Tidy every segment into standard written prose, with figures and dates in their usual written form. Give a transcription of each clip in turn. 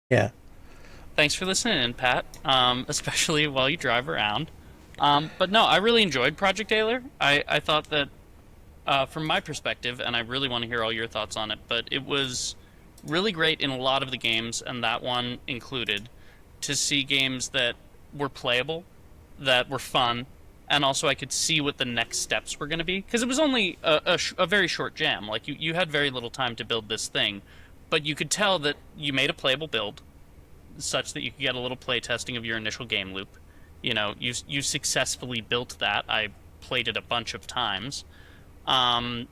Yeah. Thanks for listening in, Pat, especially while you drive around. But no, I really enjoyed Project Aler. I thought that, from my perspective, and I really want to hear all your thoughts on it, but it was really great in a lot of the games, and that one included, to see games that were playable, that were fun, and also I could see what the next steps were going to be. Because it was only a very short jam. Like, you had very little time to build this thing, but you could tell that you made a playable build such that you could get a little play testing of your initial game loop. You successfully built that. I played it a bunch of times, and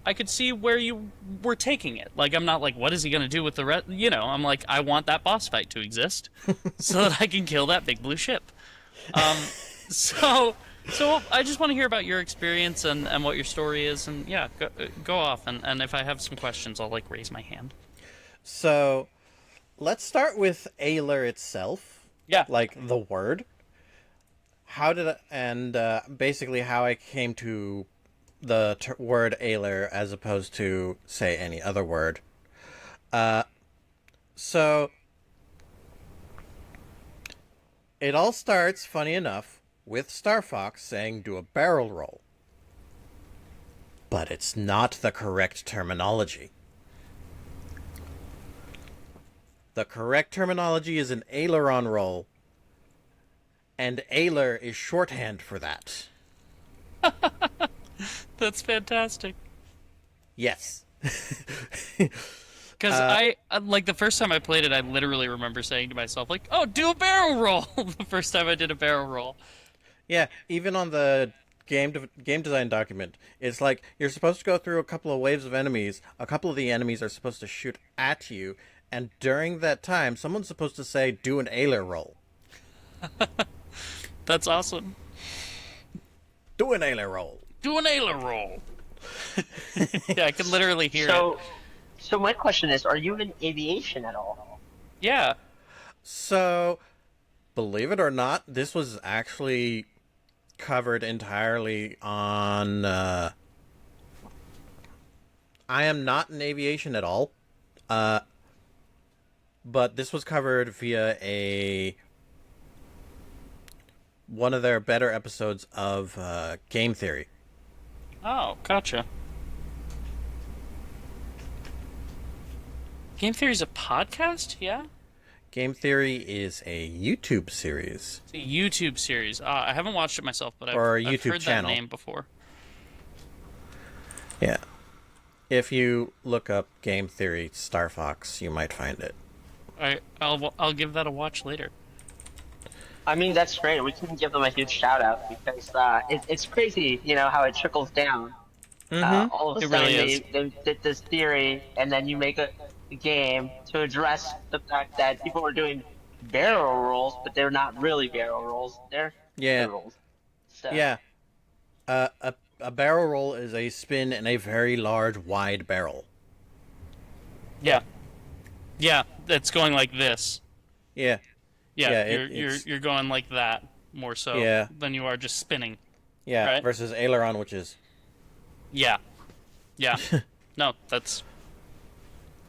I could see where you were taking it. Like, I'm not like, what is he going to do with the rest? I'm like, I want that boss fight to exist so that I can kill that big blue ship. Um, so, so I just want to hear about your experience and what your story is, and yeah, go off. And if I have some questions, I'll like raise my hand. So let's start with Aler itself, Yeah. like the word. How did I, and basically how I came to the word Aler as opposed to say any other word. So it all starts, funny enough, with Star Fox saying do a barrel roll, but it's not the correct terminology. The correct terminology is an aileron roll, and Aler is shorthand for that. That's fantastic. Yes. Because uh, like the first time I played it, I literally remember saying to myself, like, "Oh, do a barrel roll." The first time I did a barrel roll. yeah, even on the game design document, it's like you're supposed to go through a couple of waves of enemies. A couple of the enemies are supposed to shoot at you, and during that time, someone's supposed to say, "Do an Aler roll." That's awesome. Do an Aler roll. Do an Aler roll. Yeah, I could literally hear it. So, so my question is, are you in aviation at all? Yeah. So, believe it or not, this was actually covered entirely on. I am not in aviation at all, uh, but this was covered via a one of their better episodes of Game Theory. Oh, gotcha. Game Theory's a podcast? Yeah? Game Theory is a YouTube series It's a YouTube series. I haven't watched it myself, but I've or a I've YouTube heard that channel. name before. Yeah, if you look up Game Theory Star Fox, you might find it. I'll give that a watch later. I mean, that's great. We can give them a huge shout out because it's crazy, how it trickles down. Mm-hmm. All of a It sudden, really is. they did this theory, and then you make a game to address the fact that people were doing barrel rolls, but they're not really barrel rolls. They're Yeah, rolls. So, yeah. A barrel roll is a spin in a very large, wide barrel. Yeah. Yeah, it's going like this. Yeah, Yeah, yeah. you're It's you're going like that more so yeah, than you are just spinning, yeah. right? Versus aileron, which is Yeah. Yeah. No, that's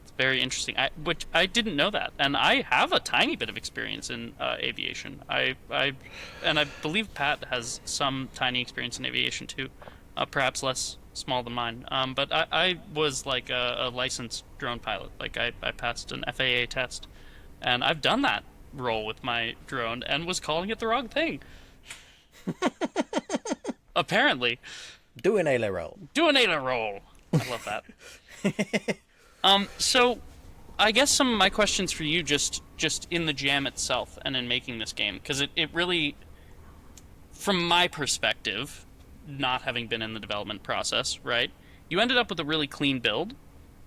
it's very interesting. Which I didn't know that, and I have a tiny bit of experience in aviation. And I believe Pat has some tiny experience in aviation too, perhaps less small than mine. But I was like a licensed drone pilot. Like I passed an FAA test, and I've done that role with my drone and was calling it the wrong thing. Apparently, do an aileron roll. do an Aler roll. I love that. So I guess some of my questions for you just in the jam itself and in making this game because it really from my perspective not having been in the development process, right? You ended up with a really clean build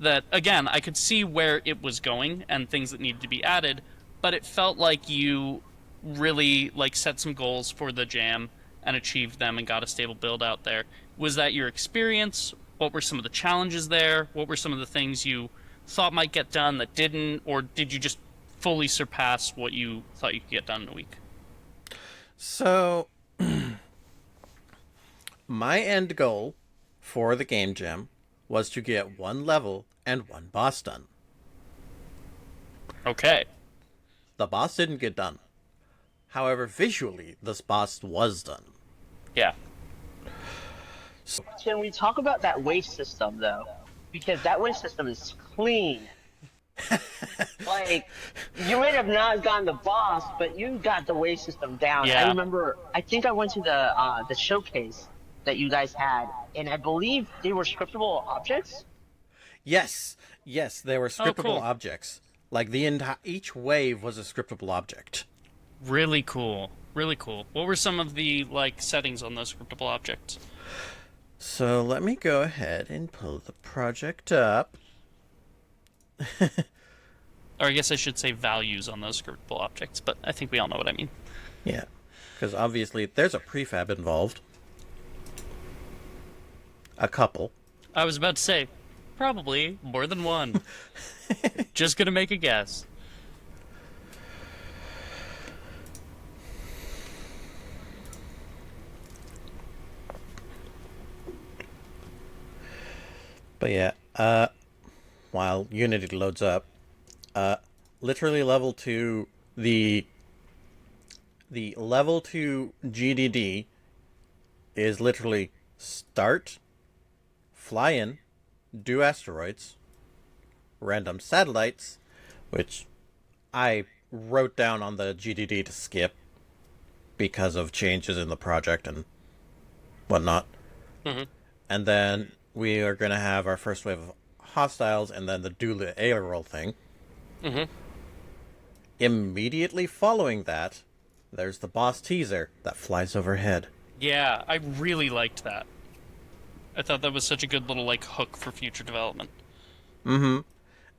that again, I could see where it was going and things that needed to be added, but it felt like you really like set some goals for the jam and achieved them and got a stable build out there. Was that your experience? What were some of the challenges there? What were some of the things you thought might get done that didn't, or did you just fully surpass what you thought you could get done in a week? So my end goal for the game jam was to get one level and one boss done. Okay. The boss didn't get done. However, visually, this boss was done. Yeah. Can we talk about that wave system though? Because that wave system is clean. Like, you might have not gotten the boss, but you got the wave system down. I Yeah. remember. I think I went to the showcase that you guys had, and I believe they were scriptable objects. Yes, yes, they were Oh, scriptable cool. objects. Like each wave was a scriptable object. Really cool. Really cool. What were some of the like settings on those scriptable objects? So let me go ahead and pull the project up. Or I guess I should say values on those scriptable objects, but I think we all know what I mean. Yeah, because obviously there's a prefab involved. A couple. I was about to say, probably more than one. Just gonna make a guess. But yeah, while Unity loads up, literally the level 2 GDD is literally start, fly in, do asteroids, random satellites, which I wrote down on the GDD to skip because of changes in the project and whatnot. Mm-hmm. And then we are going to have our first wave of hostiles and then do the Aler Roll thing. Mm-hmm. Immediately following that, there's the boss teaser that flies overhead. Yeah, I really liked that. I thought that was such a good little like hook for future development. Mm-hmm.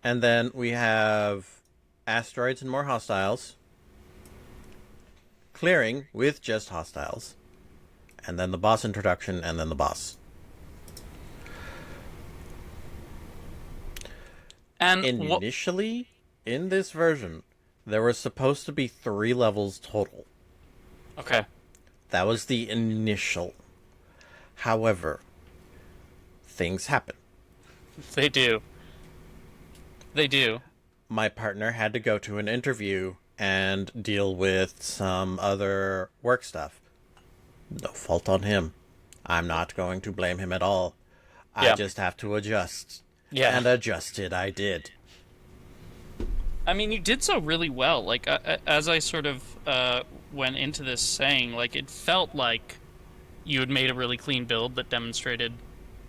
And then we have asteroids and more hostiles. Clearing with just hostiles. And then the boss introduction, and then the boss. And Initially, in this version, there was supposed to be 3 levels total. Okay. That was the initial. However, things happen. They do. They do. My partner had to go to an interview and deal with some other work stuff. No fault on him. I'm not going to blame him at all. I Yeah. just have to adjust. Yeah. And adjusted I did. I mean, you did so really well. Like, as I sort of went into this saying, like, it felt like you had made a really clean build that demonstrated,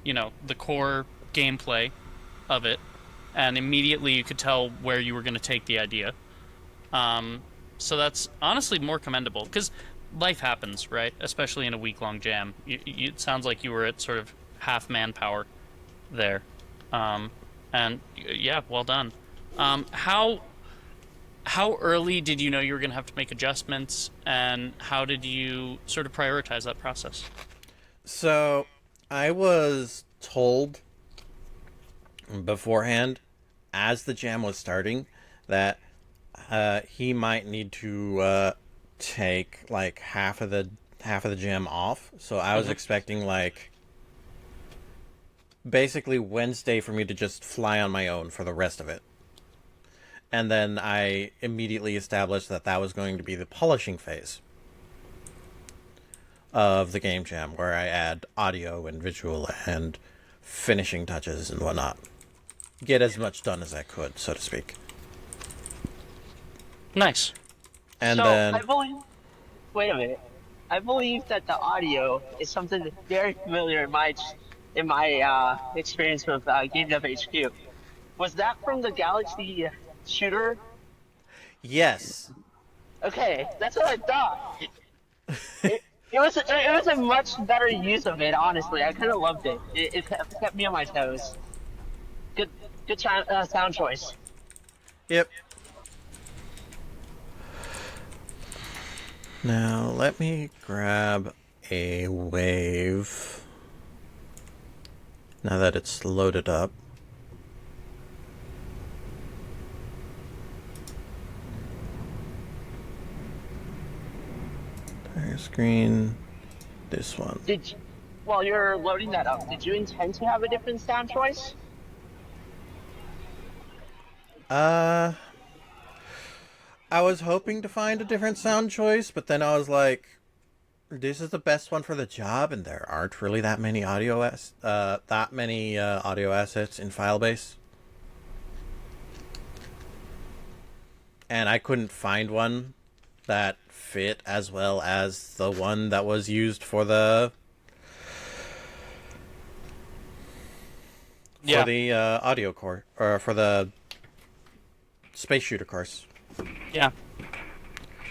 you know, the core gameplay of it, and immediately you could tell where you were going to take the idea. So that's honestly more commendable, because life happens, right? Especially in a week-long jam. It sounds like you were at sort of half manpower there. And yeah, well done. How early did you know you were going to have to make adjustments, and how did you sort of prioritize that process? So, I was told beforehand, as the jam was starting, that he might need to take like half of the jam off. So I was expecting like basically Wednesday for me to just fly on my own for the rest of it. And then I immediately established that that was going to be the polishing phase of the game jam, where I add audio and visual and finishing touches and whatnot. Get as much done as I could, so to speak. Nice. And So then I believe. Wait a minute. I believe that the audio is something that's very familiar in my experience with Game Dev HQ. Was that from the Galaxy shooter? yes, Okay, that's what I thought. It was a much better use of it. Honestly, I kind of loved it. It kept me on my toes. Good sound choice. yep. Now let me grab a wave. Now that it's loaded up. Entire screen. This one. While you're loading that up, did you intend to have a different sound choice? I was hoping to find a different sound choice, but then I was like, this is the best one for the job, and there aren't really that many audio audio assets in Filebase. And I couldn't find one that fit as well as the one that was used for the audio core, or for the space shooter course. Yeah.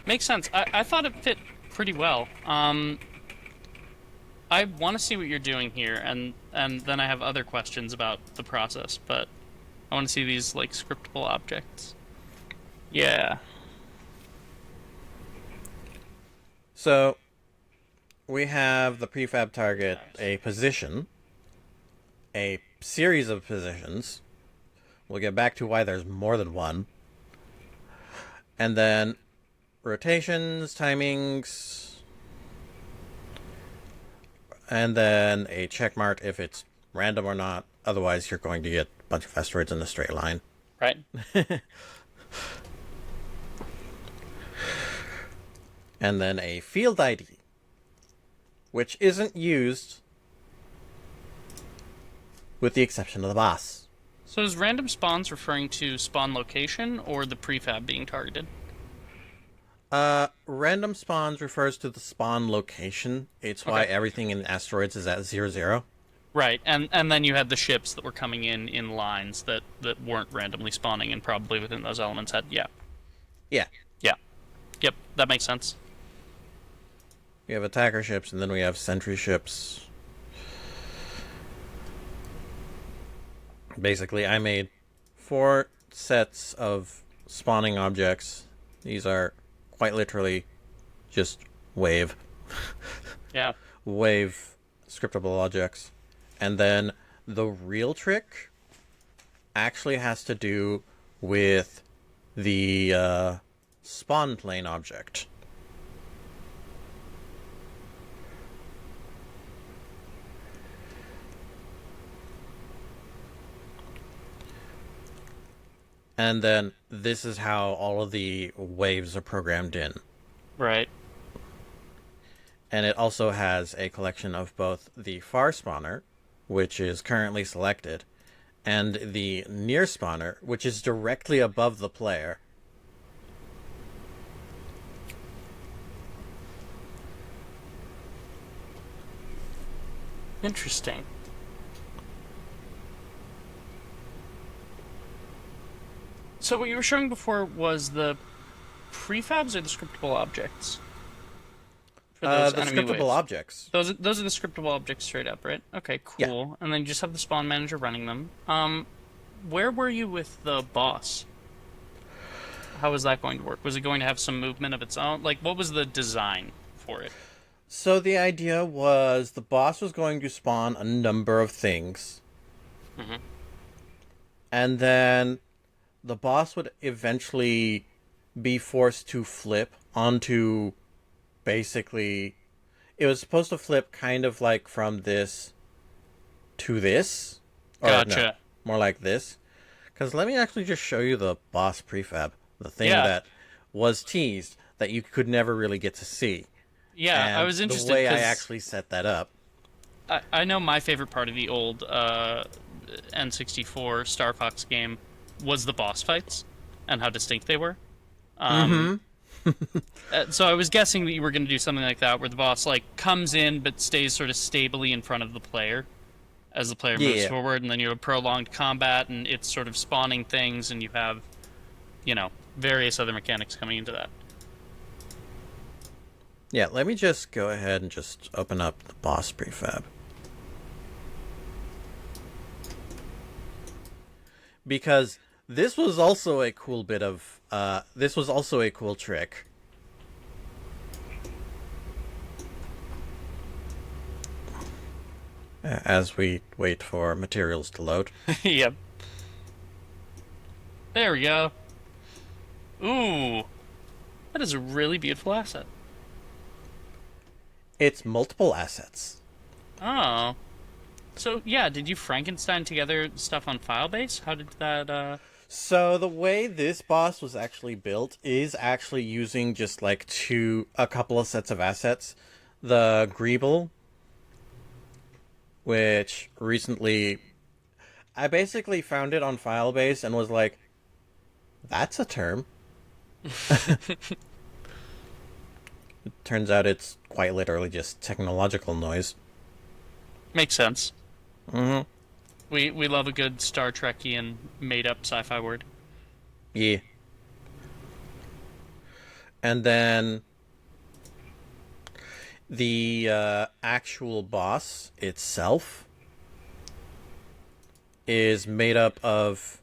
Makes sense. I thought it fit pretty well. I want to see what you're doing here, and then I have other questions about the process, but I want to see these, like, scriptable objects. Yeah. So, we have the prefab target a position, a series of positions. We'll get back to why there's more than one. And then rotations, timings, and then a check mark if it's random or not. Otherwise, you're going to get a bunch of asteroids in a straight line. Right. And then a field ID, which isn't used with the exception of the boss. So is random spawns referring to spawn location or the prefab being targeted? Random spawns refers to the spawn location. It's why everything in asteroids is at 0-0. Right, and then you had the ships that were coming in lines that weren't randomly spawning and probably within those elements had, yeah. Yeah. Yeah. Yep, that makes sense. We have attacker ships, and then we have sentry ships. Basically, I made 4 sets of spawning objects. These are quite literally just wave. Yeah. Wave scriptable objects. And then the real trick actually has to do with the spawn plane object. And then this is how all of the waves are programmed in. Right. And it also has a collection of both the far spawner, which is currently selected, and the near spawner, which is directly above the player. Interesting. So what you were showing before was the prefabs or the scriptable objects? For those The enemy scriptable waves? objects. Those are the scriptable objects straight up, right? Okay, cool. Yeah. And then you just have the spawn manager running them. Where were you with the boss? How was that going to work? Was it going to have some movement of its own? Like, what was the design for it? So the idea was the boss was going to spawn a number of things. Mhm. And then the boss would eventually be forced to flip onto basically... It was supposed to flip kind of like from this to this. Or Gotcha. No, more like this. Because let me actually just show you the boss prefab. The thing that was teased that you could never really get to see. Yeah, And I was interested the way I 'cause actually set that up. I know my favorite part of the old N64 Star Fox game was the boss fights and how distinct they were. So I was guessing that you were going to do something like that, where the boss like comes in but stays sort of stably in front of the player as the player moves forward, and then you have prolonged combat, and it's sort of spawning things, and you have, various other mechanics coming into that. Yeah, let me just go ahead and just open up the boss prefab. Because this was also a cool bit of, this was also a cool trick. As we wait for materials to load. Yep. There we go. Ooh. That is a really beautiful asset. It's multiple assets. Oh. So, yeah, did you Frankenstein together stuff on Filebase? How did that, So the way this boss was actually built is actually using just like a couple of sets of assets. The Greeble, which recently I basically found it on Filebase and was like, that's a term. It turns out it's quite literally just technological noise. Makes sense. Mm-hmm. We love a good Star Trekian made up sci-fi word. Yeah. And then the actual boss itself is made up of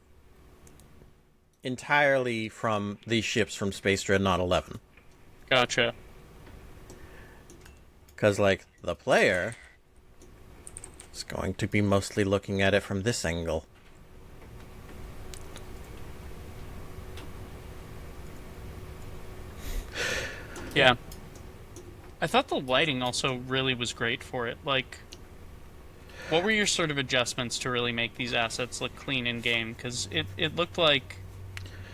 entirely from these ships from Space Dreadnought 11. Gotcha. Because, like, the player is going to be mostly looking at it from this angle. Yeah. I thought the lighting also really was great for it. Like, what were your sort of adjustments to really make these assets look clean in game? Because it looked like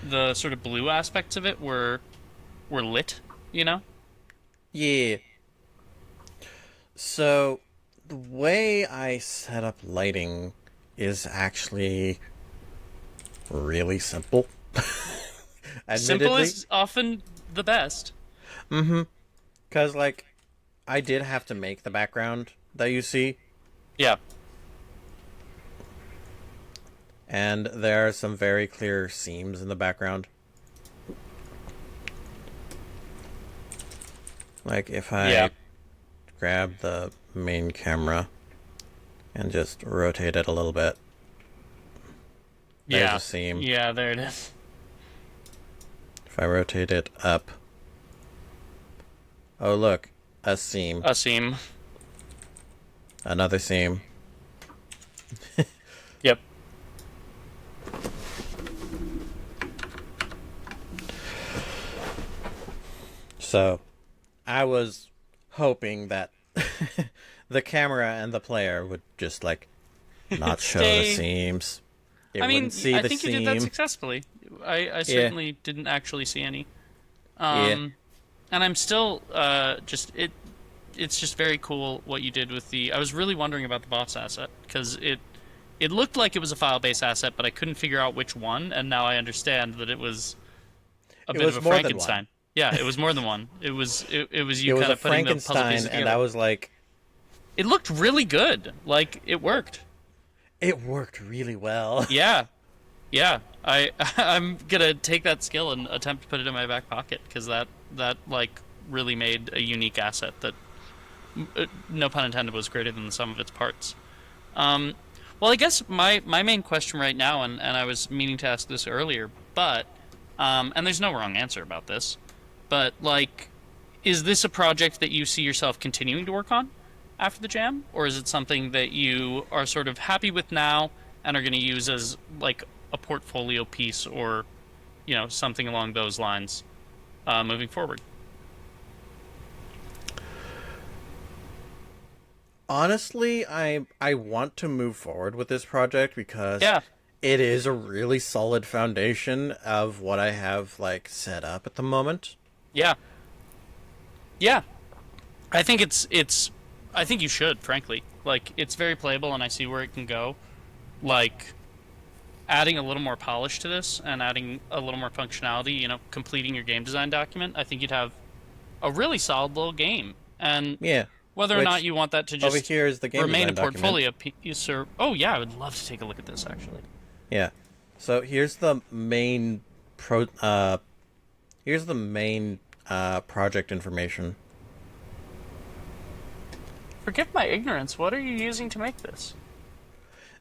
the sort of blue aspects of it were lit, you know? Yeah. So, the way I set up lighting is actually really simple. Simple Admittedly. is often the best. Mm-hmm. Because, like, I did have to make the background that you see. Yeah. And there are some very clear seams in the background. Like, if I grab the main camera and just rotate it a little bit, there's a seam. Yeah, there it is. If I rotate it up, oh look, a seam. A seam. Another seam. Yep. So, I was hoping that the camera and the player would just, like, not show the seams. It I mean, wouldn't see I the think seam. you did that successfully. I certainly didn't actually see any. And I'm still it's just very cool what you did with the. I was really wondering about the boss asset because it looked like it was a file-based asset, but I couldn't figure out which one, and now I understand that it was a bit of a Frankenstein. Yeah, it was more than one. It was you kind of putting the puzzle pieces together. And I was like, it looked really good. Like it worked. It worked really well. Yeah. I'm gonna take that skill and attempt to put it in my back pocket because that like really made a unique asset that, no pun intended, was greater than the sum of its parts. Well, I guess my main question right now, and I was meaning to ask this earlier, but and there's no wrong answer about this, but like, is this a project that you see yourself continuing to work on after the jam, or is it something that you are sort of happy with now and are going to use as like a portfolio piece or, you know, something along those lines moving forward? Honestly, I want to move forward with this project because it is a really solid foundation of what I have like set up at the moment. Yeah. I think I think you should, frankly. Like, it's very playable, and I see where it can go. Like, adding a little more polish to this and adding a little more functionality, you know, completing your game design document, I think you'd have a really solid little game. And whether or not you want that to just over here is the game remain a design portfolio piece, or oh yeah, I would love to take a look at this actually. Yeah. So here's the main project information. Forgive my ignorance. What are you using to make this?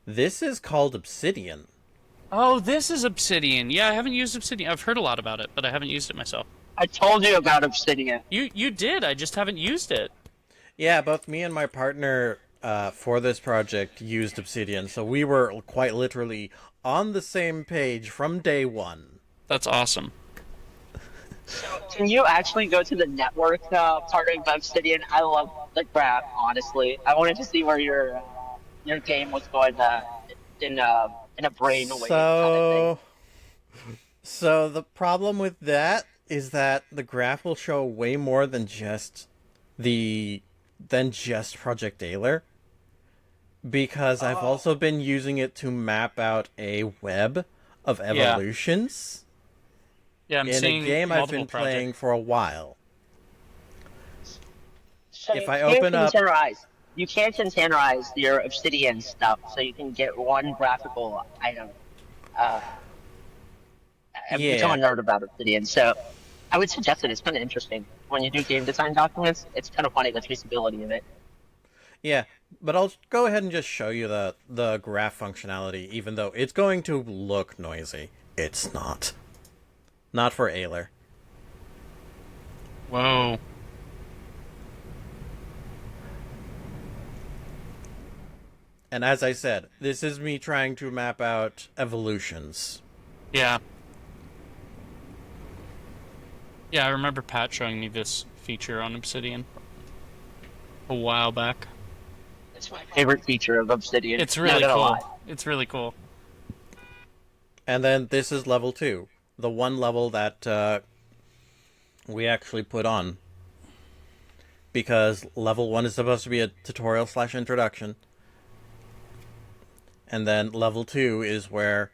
This is called Obsidian. Oh, this is Obsidian. Yeah, I haven't used Obsidian. I've heard a lot about it, but I haven't used it myself. I told you about Obsidian. You did. I just haven't used it. Yeah, both me and my partner for this project used Obsidian, so we were quite literally on the same page from day one. That's awesome. So, can you actually go to the network part of Obsidian? I love the graph, honestly. I wanted to see where your game was going in a brainwave kind of thing. So the problem with that is that the graph will show way more the than just Project Aler, because I've Oh. also been using it to map out a web of Yeah. evolutions Yeah, I'm in a seeing game I've multiple been playing projects. for a while. So If you I can't open up, containerize. You can't containerize your obsidian stuff, so you can get one graphical item. Uh, I'm become a yeah, nerd about obsidian, so I would suggest it. It's kind of interesting when you do game design documents. It's kind of funny the traceability of it. yeah, but I'll go ahead and just show you the graph functionality, even though it's going to look noisy. It's not. Not for Aler. Whoa. And as I said, this is me trying to map out evolutions. Yeah. Yeah, I remember Pat showing me this feature on Obsidian a while back. It's my favorite feature of Obsidian. It's Not really gonna lie. cool. It's really cool. And then this is level 2. The one level that we actually put on. Because level 1 is supposed to be a tutorial / introduction. And then level 2 is where,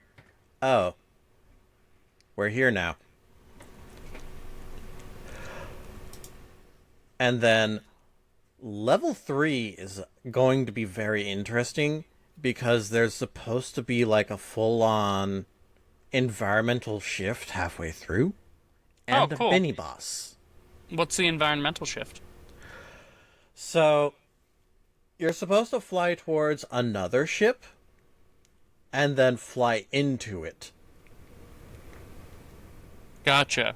oh, we're here now. And then level 3 is going to be very interesting because there's supposed to be like a full-on environmental shift halfway through and Oh, a cool. mini boss. What's the environmental shift? So you're supposed to fly towards another ship and then fly into it. Gotcha.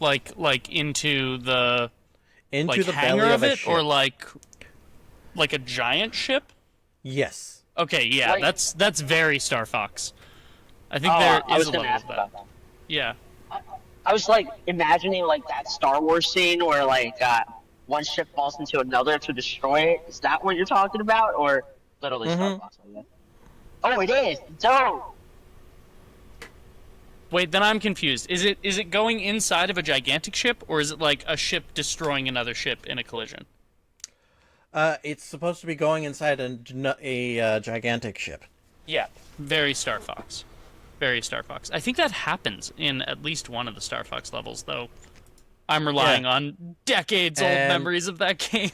Like into the Into like the hangar belly of of a it, ship. or like a giant ship? Yes. Okay, yeah, Like- that's very Star Fox. I think Oh, there I is was a gonna level ask of that. about that. Yeah. I was like imagining like that Star Wars scene where like one ship falls into another to destroy it. Is that what you're talking about, or literally Star Mm-hmm. Fox? I guess? Oh, it is. Dope. Wait, then I'm confused. Is it going inside of a gigantic ship, or is it like a ship destroying another ship in a collision? It's supposed to be going inside a gigantic ship. Yeah. Very Star Fox. Very Star Fox. I think that happens in at least one of the Star Fox levels, though. I'm relying on decades old And- memories of that game.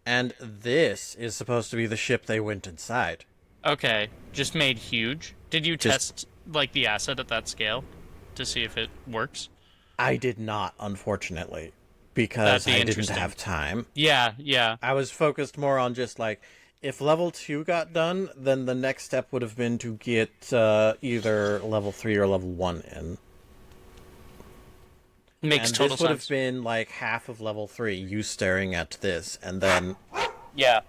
And this is supposed to be the ship they went inside. Okay, just made huge. Did you Just- test like the asset at that scale to see if it works? I did not, unfortunately, because That'd be I didn't interesting. have time. Yeah, yeah. I was focused more on just like, if level 2 got done, then the next step would have been to get either level 3 or level 1 in. Makes And total this would sense. have been like half of level 3, you staring at this, and then Yeah.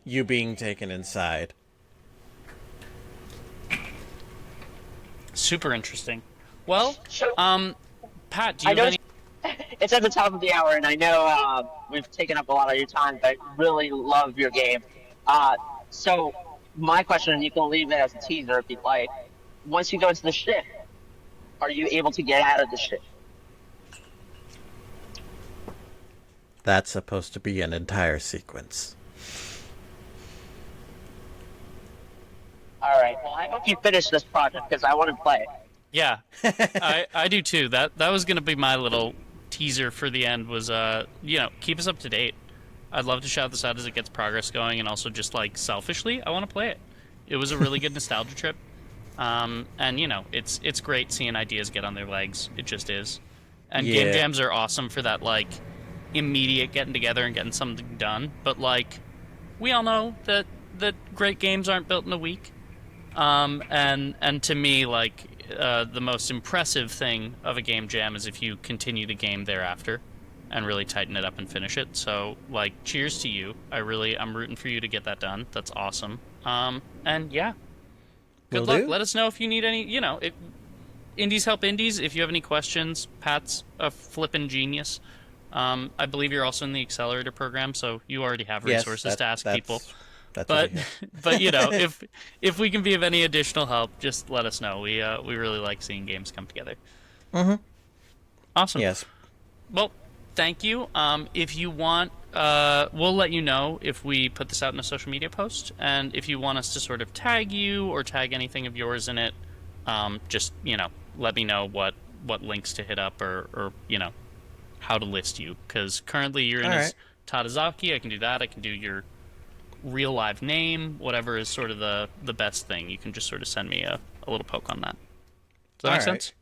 you being taken inside. Super interesting. Well, So, Pat, do you I know have any it's at the top of the hour, and I know we've taken up a lot of your time, but I really love your game. So my question, and you can leave it as a teaser if you'd like. Once you go into the ship, are you able to get out of the ship? That's supposed to be an entire sequence. All right. Well, I hope you finish this project because I want to play it. Yeah, I do too. That was gonna be my little teaser for the end. Was keep us up to date. I'd love to shout this out as it gets progress going, and also just like selfishly, I want to play it. It was a really good nostalgia trip, and it's great seeing ideas get on their legs. It just is, and game Yeah. jams are awesome for that like immediate getting together and getting something done. But like we all know that great games aren't built in a week. And to me, like, the most impressive thing of a game jam is if you continue the game thereafter and really tighten it up and finish it. So, like, cheers to you. I'm rooting for you to get that done. That's awesome. And yeah, good Will luck. do. Let us know if you need any, indies help indies. If you have any questions, Pat's a flippin' genius. I believe you're also in the accelerator program, so you already have Yes, resources to ask that's people. That's what But I hear. but if we can be of any additional help, just let us know. We really like seeing games come together. Mm-hmm. Awesome. Yes. Well, thank you. If you want, we'll let you know if we put this out in a social media post, and if you want us to sort of tag you or tag anything of yours in it, just let me know what links to hit up or how to list you. Because currently you're in All as right. Tatazaki. I can do that. I can do your real live name, whatever is sort of the best thing. You can just sort of send me a little poke on that. Does that All make right. sense?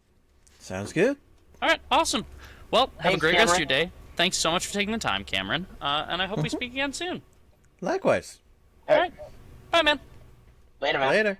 Sounds good. All right, awesome. Well, have a Thanks, great rest of Cameron. your day. Thanks so much for taking the time, Cameron. And I hope we speak again soon. Likewise. All right. Bye, man. Later, man. Later.